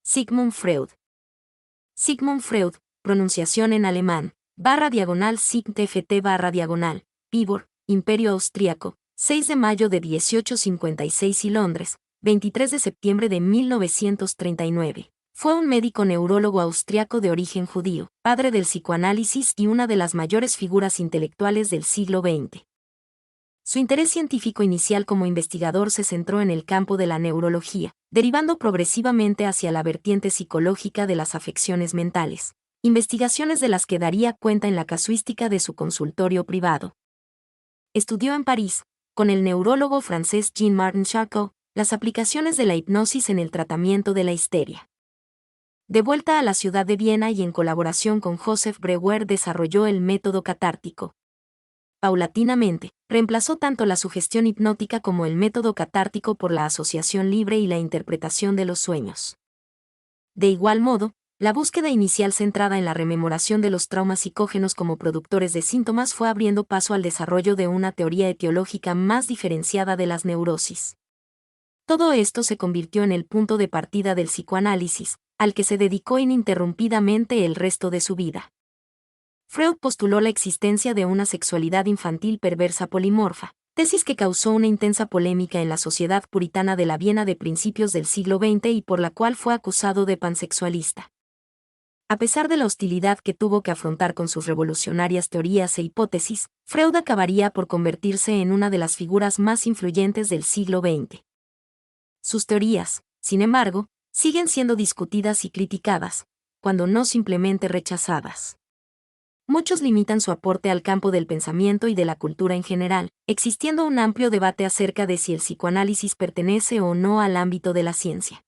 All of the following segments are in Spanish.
Sigmund Freud. Sigmund Freud, pronunciación en alemán, /Sigmt ft Pibor, Imperio Austriaco, 6 de mayo de 1856 y Londres, 23 de septiembre de 1939. Fue un médico neurólogo austriaco de origen judío, padre del psicoanálisis y una de las mayores figuras intelectuales del siglo XX. Su interés científico inicial como investigador se centró en el campo de la neurología, derivando progresivamente hacia la vertiente psicológica de las afecciones mentales, investigaciones de las que daría cuenta en la casuística de su consultorio privado. Estudió en París, con el neurólogo francés Jean-Martin Charcot, las aplicaciones de la hipnosis en el tratamiento de la histeria. De vuelta a la ciudad de Viena y en colaboración con Joseph Breuer desarrolló el método catártico. Paulatinamente, reemplazó tanto la sugestión hipnótica como el método catártico por la asociación libre y la interpretación de los sueños. De igual modo, la búsqueda inicial centrada en la rememoración de los traumas psicógenos como productores de síntomas fue abriendo paso al desarrollo de una teoría etiológica más diferenciada de las neurosis. Todo esto se convirtió en el punto de partida del psicoanálisis, al que se dedicó ininterrumpidamente el resto de su vida. Freud postuló la existencia de una sexualidad infantil perversa polimorfa, tesis que causó una intensa polémica en la sociedad puritana de la Viena de principios del siglo XX y por la cual fue acusado de pansexualista. A pesar de la hostilidad que tuvo que afrontar con sus revolucionarias teorías e hipótesis, Freud acabaría por convertirse en una de las figuras más influyentes del siglo XX. Sus teorías, sin embargo, siguen siendo discutidas y criticadas, cuando no simplemente rechazadas. Muchos limitan su aporte al campo del pensamiento y de la cultura en general, existiendo un amplio debate acerca de si el psicoanálisis pertenece o no al ámbito de la ciencia.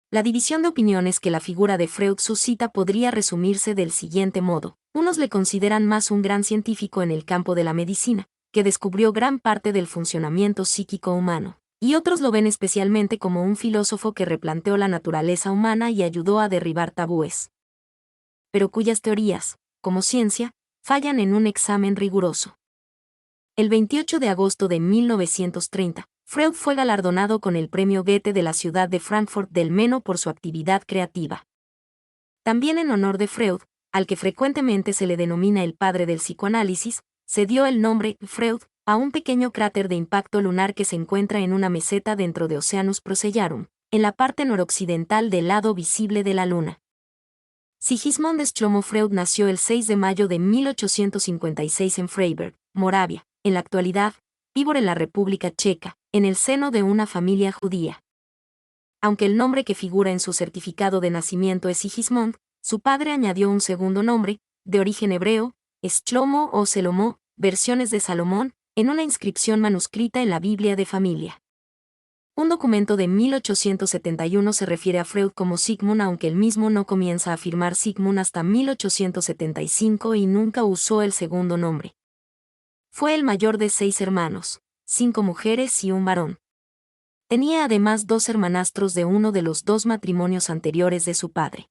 La división de opiniones que la figura de Freud suscita podría resumirse del siguiente modo: unos le consideran más un gran científico en el campo de la medicina, que descubrió gran parte del funcionamiento psíquico humano, y otros lo ven especialmente como un filósofo que replanteó la naturaleza humana y ayudó a derribar tabúes, pero cuyas teorías, como ciencia, fallan en un examen riguroso. El 28 de agosto de 1930, Freud fue galardonado con el Premio Goethe de la ciudad de Frankfurt del Meno por su actividad creativa. También en honor de Freud, al que frecuentemente se le denomina el padre del psicoanálisis, se dio el nombre Freud a un pequeño cráter de impacto lunar que se encuentra en una meseta dentro de Oceanus Procellarum, en la parte noroccidental del lado visible de la Luna. Sigismund Shlomo Freud nació el 6 de mayo de 1856 en Freiberg, Moravia, en la actualidad, Pibor en la República Checa, en el seno de una familia judía. Aunque el nombre que figura en su certificado de nacimiento es Sigismund, su padre añadió un segundo nombre, de origen hebreo, Shlomo o Selomó, versiones de Salomón, en una inscripción manuscrita en la Biblia de familia. Un documento de 1871 se refiere a Freud como Sigmund, aunque él mismo no comienza a afirmar Sigmund hasta 1875 y nunca usó el segundo nombre. Fue el mayor de 6 hermanos, 5 mujeres y un varón. Tenía además 2 hermanastros de uno de los 2 matrimonios anteriores de su padre.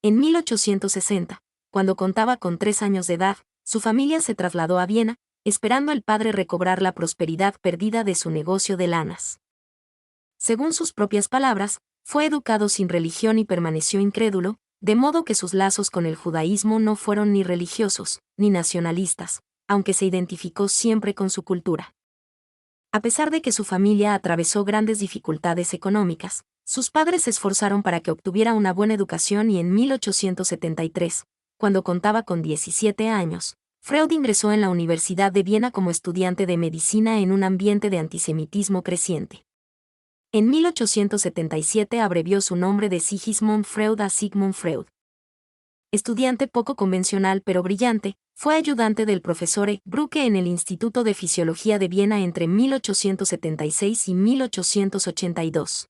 En 1860, cuando contaba con 3 años de edad, su familia se trasladó a Viena, esperando el padre recobrar la prosperidad perdida de su negocio de lanas. Según sus propias palabras, fue educado sin religión y permaneció incrédulo, de modo que sus lazos con el judaísmo no fueron ni religiosos, ni nacionalistas, aunque se identificó siempre con su cultura. A pesar de que su familia atravesó grandes dificultades económicas, sus padres se esforzaron para que obtuviera una buena educación y en 1873, cuando contaba con 17 años, Freud ingresó en la Universidad de Viena como estudiante de medicina en un ambiente de antisemitismo creciente. En 1877 abrevió su nombre de Sigismund Freud a Sigmund Freud. Estudiante poco convencional pero brillante, fue ayudante del profesor E. Brücke en el Instituto de Fisiología de Viena entre 1876 y 1882.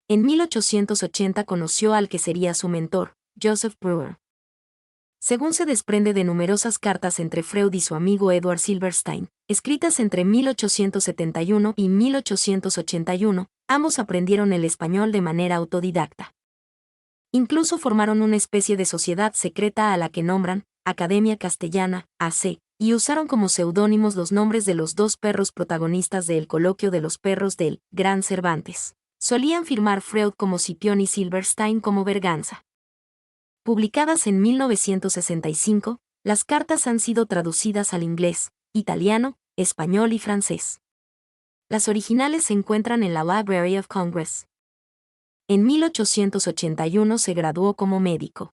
En 1880 conoció al que sería su mentor, Joseph Breuer. Según se desprende de numerosas cartas entre Freud y su amigo Edward Silberstein, escritas entre 1871 y 1881, ambos aprendieron el español de manera autodidacta. Incluso formaron una especie de sociedad secreta a la que nombran Academia Castellana, AC, y usaron como seudónimos los nombres de los 2 perros protagonistas del Coloquio de los Perros del Gran Cervantes, Solían firmar Freud como Scipione y Silberstein como Berganza. Publicadas en 1965, las cartas han sido traducidas al inglés, italiano, español y francés. Las originales se encuentran en la Library of Congress. En 1881 se graduó como médico.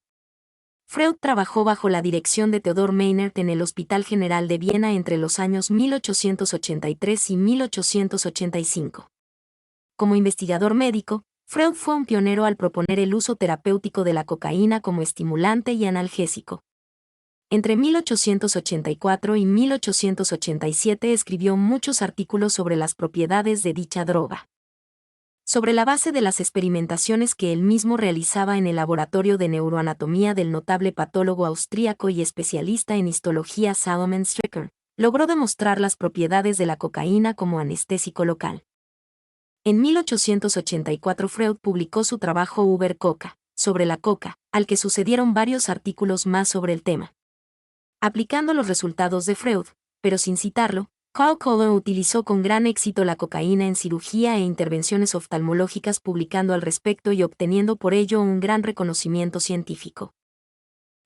Freud trabajó bajo la dirección de Theodor Meinert en el Hospital General de Viena entre los años 1883 y 1885. Como investigador médico, Freud fue un pionero al proponer el uso terapéutico de la cocaína como estimulante y analgésico. Entre 1884 y 1887 escribió muchos artículos sobre las propiedades de dicha droga. Sobre la base de las experimentaciones que él mismo realizaba en el laboratorio de neuroanatomía del notable patólogo austríaco y especialista en histología Salomon Stricker, logró demostrar las propiedades de la cocaína como anestésico local. En 1884 Freud publicó su trabajo Über Coca, sobre la coca, al que sucedieron varios artículos más sobre el tema. Aplicando los resultados de Freud, pero sin citarlo, Carl Kohler utilizó con gran éxito la cocaína en cirugía e intervenciones oftalmológicas, publicando al respecto y obteniendo por ello un gran reconocimiento científico.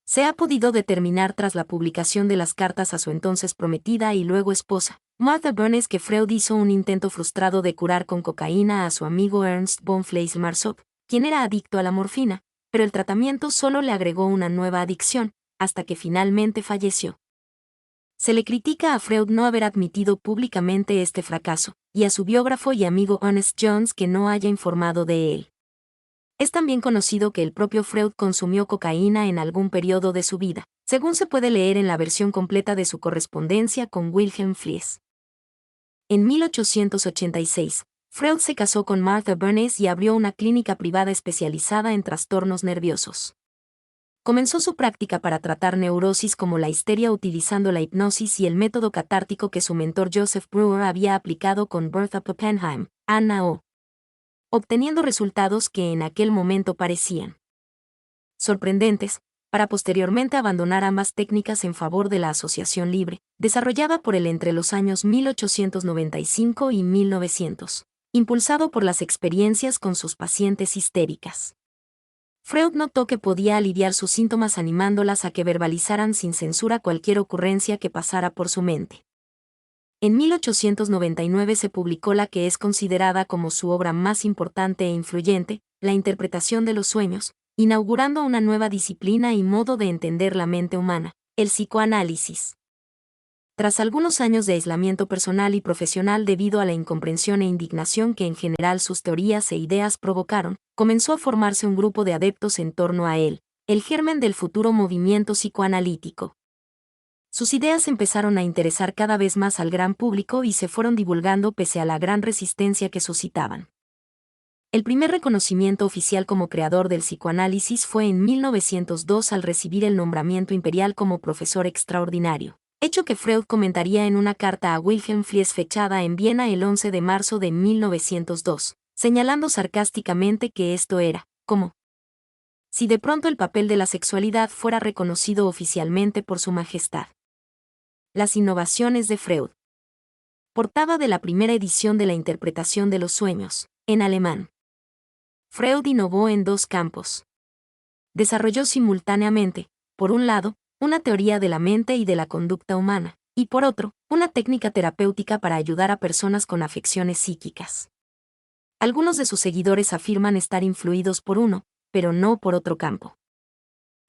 Se ha podido determinar tras la publicación de las cartas a su entonces prometida y luego esposa, Martha Burns, que Freud hizo un intento frustrado de curar con cocaína a su amigo Ernst von Fleisch-Marsopp, quien era adicto a la morfina, pero el tratamiento solo le agregó una nueva adicción, hasta que finalmente falleció. Se le critica a Freud no haber admitido públicamente este fracaso, y a su biógrafo y amigo Ernest Jones que no haya informado de él. Es también conocido que el propio Freud consumió cocaína en algún periodo de su vida, según se puede leer en la versión completa de su correspondencia con Wilhelm Fliess. En 1886, Freud se casó con Martha Burns y abrió una clínica privada especializada en trastornos nerviosos. Comenzó su práctica para tratar neurosis como la histeria utilizando la hipnosis y el método catártico que su mentor Joseph Breuer había aplicado con Bertha Pappenheim, Anna O., obteniendo resultados que en aquel momento parecían sorprendentes, para posteriormente abandonar ambas técnicas en favor de la asociación libre, desarrollada por él entre los años 1895 y 1900, impulsado por las experiencias con sus pacientes histéricas. Freud notó que podía aliviar sus síntomas animándolas a que verbalizaran sin censura cualquier ocurrencia que pasara por su mente. En 1899 se publicó la que es considerada como su obra más importante e influyente, La interpretación de los sueños, inaugurando una nueva disciplina y modo de entender la mente humana, el psicoanálisis. Tras algunos años de aislamiento personal y profesional debido a la incomprensión e indignación que en general sus teorías e ideas provocaron, comenzó a formarse un grupo de adeptos en torno a él, el germen del futuro movimiento psicoanalítico. Sus ideas empezaron a interesar cada vez más al gran público y se fueron divulgando pese a la gran resistencia que suscitaban. El primer reconocimiento oficial como creador del psicoanálisis fue en 1902 al recibir el nombramiento imperial como profesor extraordinario, hecho que Freud comentaría en una carta a Wilhelm Fliess fechada en Viena el 11 de marzo de 1902, señalando sarcásticamente que esto era, como si de pronto el papel de la sexualidad fuera reconocido oficialmente por su majestad. Las innovaciones de Freud. Portada de la primera edición de La interpretación de los sueños, en alemán. Freud innovó en dos campos. Desarrolló simultáneamente, por un lado, una teoría de la mente y de la conducta humana, y por otro, una técnica terapéutica para ayudar a personas con afecciones psíquicas. Algunos de sus seguidores afirman estar influidos por uno, pero no por otro campo.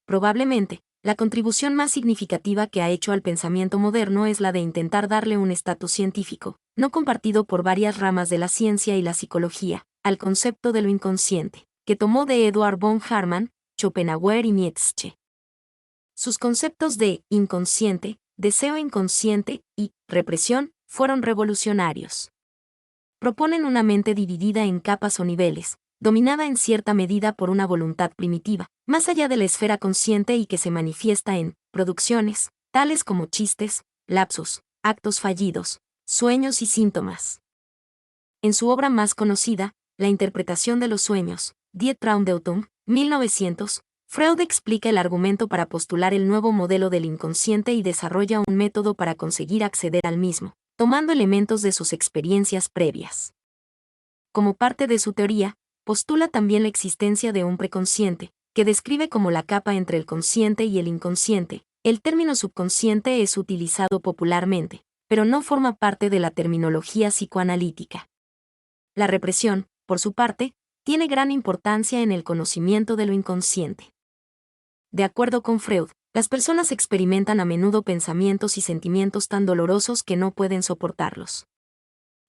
Probablemente, la contribución más significativa que ha hecho al pensamiento moderno es la de intentar darle un estatus científico, no compartido por varias ramas de la ciencia y la psicología, al concepto de lo inconsciente, que tomó de Eduard von Hartmann, Schopenhauer y Nietzsche. Sus conceptos de inconsciente, deseo inconsciente y represión fueron revolucionarios. Proponen una mente dividida en capas o niveles, dominada en cierta medida por una voluntad primitiva, más allá de la esfera consciente y que se manifiesta en producciones, tales como chistes, lapsus, actos fallidos, sueños y síntomas. En su obra más conocida, La interpretación de los sueños, Die Traumdeutung, 1900, Freud explica el argumento para postular el nuevo modelo del inconsciente y desarrolla un método para conseguir acceder al mismo, tomando elementos de sus experiencias previas. como parte de su teoría, postula también la existencia de un preconsciente, que describe como la capa entre el consciente y el inconsciente. El término subconsciente es utilizado popularmente, pero no forma parte de la terminología psicoanalítica. La represión, por su parte, tiene gran importancia en el conocimiento de lo inconsciente. De acuerdo con Freud, las personas experimentan a menudo pensamientos y sentimientos tan dolorosos que no pueden soportarlos.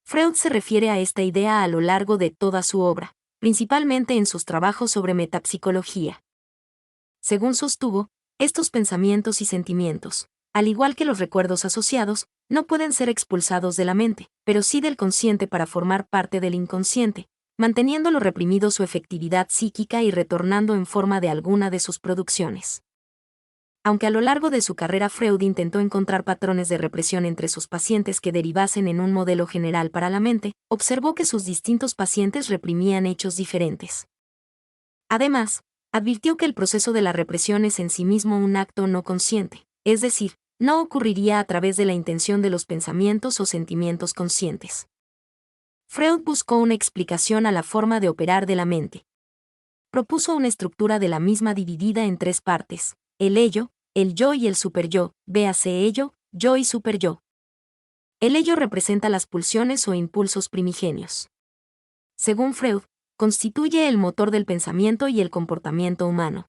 Freud se refiere a esta idea a lo largo de toda su obra, principalmente en sus trabajos sobre metapsicología. Según sostuvo, estos pensamientos y sentimientos, al igual que los recuerdos asociados, no pueden ser expulsados de la mente, pero sí del consciente para formar parte del inconsciente, manteniéndolo reprimido su efectividad psíquica y retornando en forma de alguna de sus producciones. Aunque a lo largo de su carrera Freud intentó encontrar patrones de represión entre sus pacientes que derivasen en un modelo general para la mente, observó que sus distintos pacientes reprimían hechos diferentes. Además, advirtió que el proceso de la represión es en sí mismo un acto no consciente, es decir, no ocurriría a través de la intención de los pensamientos o sentimientos conscientes. Freud buscó una explicación a la forma de operar de la mente. Propuso una estructura de la misma dividida en tres partes: el ello, el yo y el superyo, véase ello, yo y superyo. El ello representa las pulsiones o impulsos primigenios. Según Freud, constituye el motor del pensamiento y el comportamiento humano.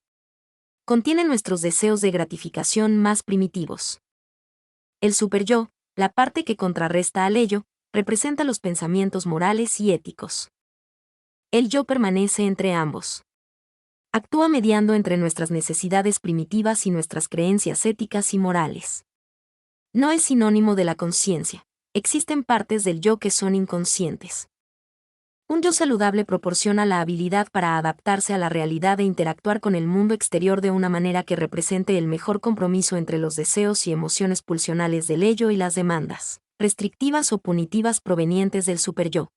Contiene nuestros deseos de gratificación más primitivos. El superyo, la parte que contrarresta al ello, representa los pensamientos morales y éticos. El yo permanece entre ambos. Actúa mediando entre nuestras necesidades primitivas y nuestras creencias éticas y morales. No es sinónimo de la conciencia. Existen partes del yo que son inconscientes. Un yo saludable proporciona la habilidad para adaptarse a la realidad e interactuar con el mundo exterior de una manera que represente el mejor compromiso entre los deseos y emociones pulsionales del ello y las demandas, restrictivas o punitivas provenientes del superyo.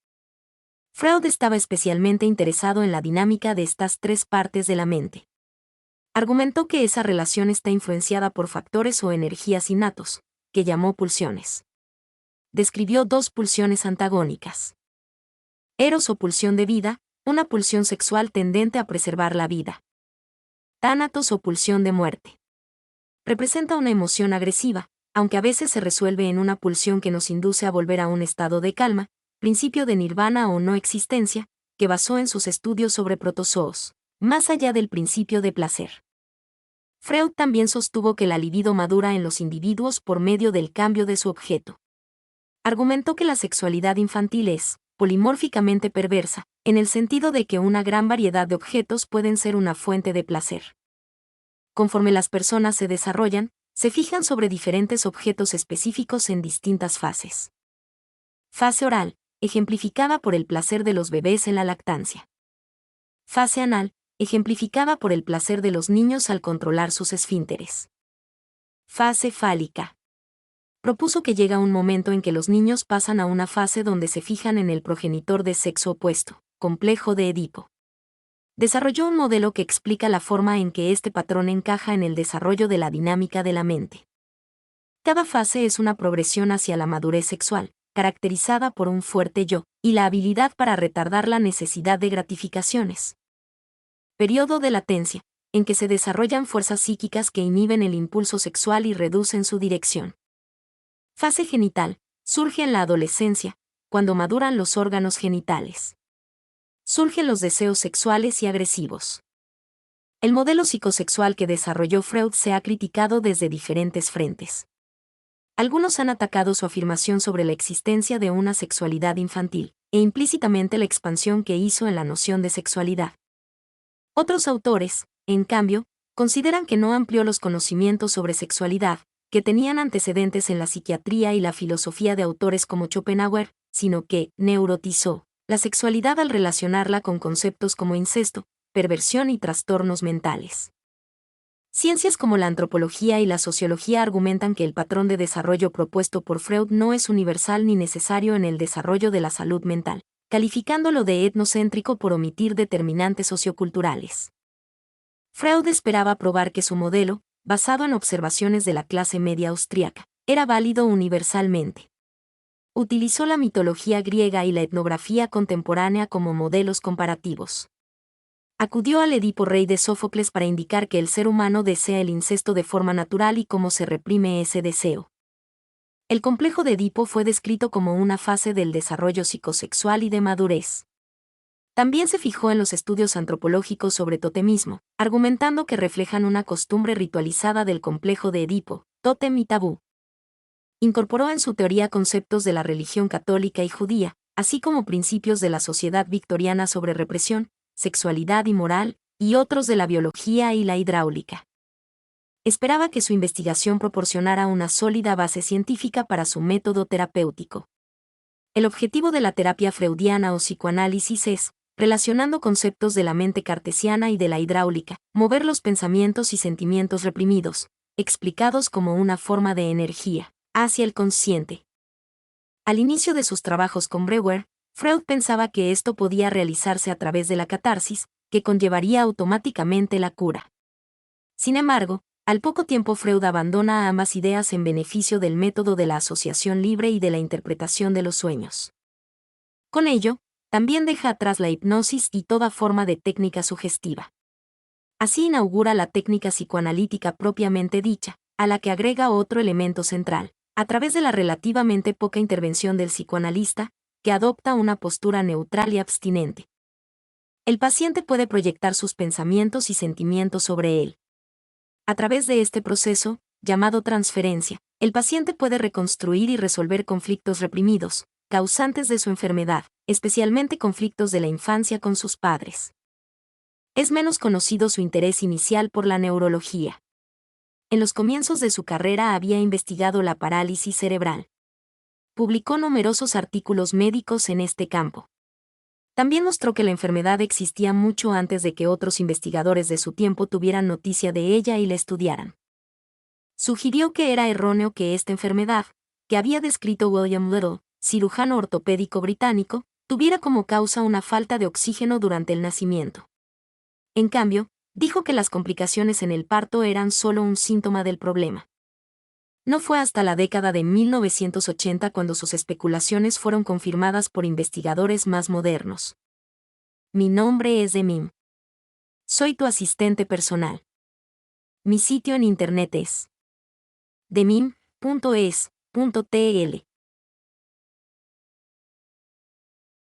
Freud estaba especialmente interesado en la dinámica de estas tres partes de la mente. Argumentó que esa relación está influenciada por factores o energías innatos, que llamó pulsiones. Describió dos pulsiones antagónicas. Eros o pulsión de vida, una pulsión sexual tendente a preservar la vida. Tánatos o pulsión de muerte. Representa una emoción agresiva, aunque a veces se resuelve en una pulsión que nos induce a volver a un estado de calma, principio de nirvana o no existencia, que basó en sus estudios sobre protozoos, más allá del principio de placer. Freud también sostuvo que la libido madura en los individuos por medio del cambio de su objeto. Argumentó que la sexualidad infantil es, polimórficamente perversa, en el sentido de que una gran variedad de objetos pueden ser una fuente de placer. Conforme las personas se desarrollan, se fijan sobre diferentes objetos específicos en distintas fases. Fase oral, ejemplificada por el placer de los bebés en la lactancia. Fase anal, ejemplificada por el placer de los niños al controlar sus esfínteres. Fase fálica. Propuso que llega un momento en que los niños pasan a una fase donde se fijan en el progenitor de sexo opuesto, complejo de Edipo. Desarrolló un modelo que explica la forma en que este patrón encaja en el desarrollo de la dinámica de la mente. Cada fase es una progresión hacia la madurez sexual, caracterizada por un fuerte yo, y la habilidad para retardar la necesidad de gratificaciones. Periodo de latencia, en que se desarrollan fuerzas psíquicas que inhiben el impulso sexual y reducen su dirección. Fase genital, surge en la adolescencia, cuando maduran los órganos genitales. Surgen los deseos sexuales y agresivos. El modelo psicosexual que desarrolló Freud se ha criticado desde diferentes frentes. Algunos han atacado su afirmación sobre la existencia de una sexualidad infantil, e implícitamente la expansión que hizo en la noción de sexualidad. Otros autores, en cambio, consideran que no amplió los conocimientos sobre sexualidad, que tenían antecedentes en la psiquiatría y la filosofía de autores como Schopenhauer, sino que neurotizó la sexualidad al relacionarla con conceptos como incesto, perversión y trastornos mentales. Ciencias como la antropología y la sociología argumentan que el patrón de desarrollo propuesto por Freud no es universal ni necesario en el desarrollo de la salud mental, calificándolo de etnocéntrico por omitir determinantes socioculturales. Freud esperaba probar que su modelo, basado en observaciones de la clase media austríaca, era válido universalmente. Utilizó la mitología griega y la etnografía contemporánea como modelos comparativos. Acudió al Edipo rey de Sófocles para indicar que el ser humano desea el incesto de forma natural y cómo se reprime ese deseo. El complejo de Edipo fue descrito como una fase del desarrollo psicosexual y de madurez. También se fijó en los estudios antropológicos sobre totemismo, argumentando que reflejan una costumbre ritualizada del complejo de Edipo, tótem y tabú. Incorporó en su teoría conceptos de la religión católica y judía, así como principios de la sociedad victoriana sobre represión, sexualidad y moral, y otros de la biología y la hidráulica. Esperaba que su investigación proporcionara una sólida base científica para su método terapéutico. El objetivo de la terapia freudiana o psicoanálisis es, relacionando conceptos de la mente cartesiana y de la hidráulica, mover los pensamientos y sentimientos reprimidos, explicados como una forma de energía, hacia el consciente. Al inicio de sus trabajos con Breuer, Freud pensaba que esto podía realizarse a través de la catarsis, que conllevaría automáticamente la cura. Sin embargo, al poco tiempo Freud abandona ambas ideas en beneficio del método de la asociación libre y de la interpretación de los sueños. Con ello, también deja atrás la hipnosis y toda forma de técnica sugestiva. Así inaugura la técnica psicoanalítica propiamente dicha, a la que agrega otro elemento central, a través de la relativamente poca intervención del psicoanalista, que adopta una postura neutral y abstinente. El paciente puede proyectar sus pensamientos y sentimientos sobre él. A través de este proceso, llamado transferencia, el paciente puede reconstruir y resolver conflictos reprimidos, causantes de su enfermedad, especialmente conflictos de la infancia con sus padres. Es menos conocido su interés inicial por la neurología. En los comienzos de su carrera había investigado la parálisis cerebral. Publicó numerosos artículos médicos en este campo. También mostró que la enfermedad existía mucho antes de que otros investigadores de su tiempo tuvieran noticia de ella y la estudiaran. Sugirió que era erróneo que esta enfermedad, que había descrito William Little, cirujano ortopédico británico, tuviera como causa una falta de oxígeno durante el nacimiento. En cambio, dijo que las complicaciones en el parto eran solo un síntoma del problema. No fue hasta la década de 1980 cuando sus especulaciones fueron confirmadas por investigadores más modernos. Mi nombre es Demim. Soy tu asistente personal. Mi sitio en internet es demim.es.tl.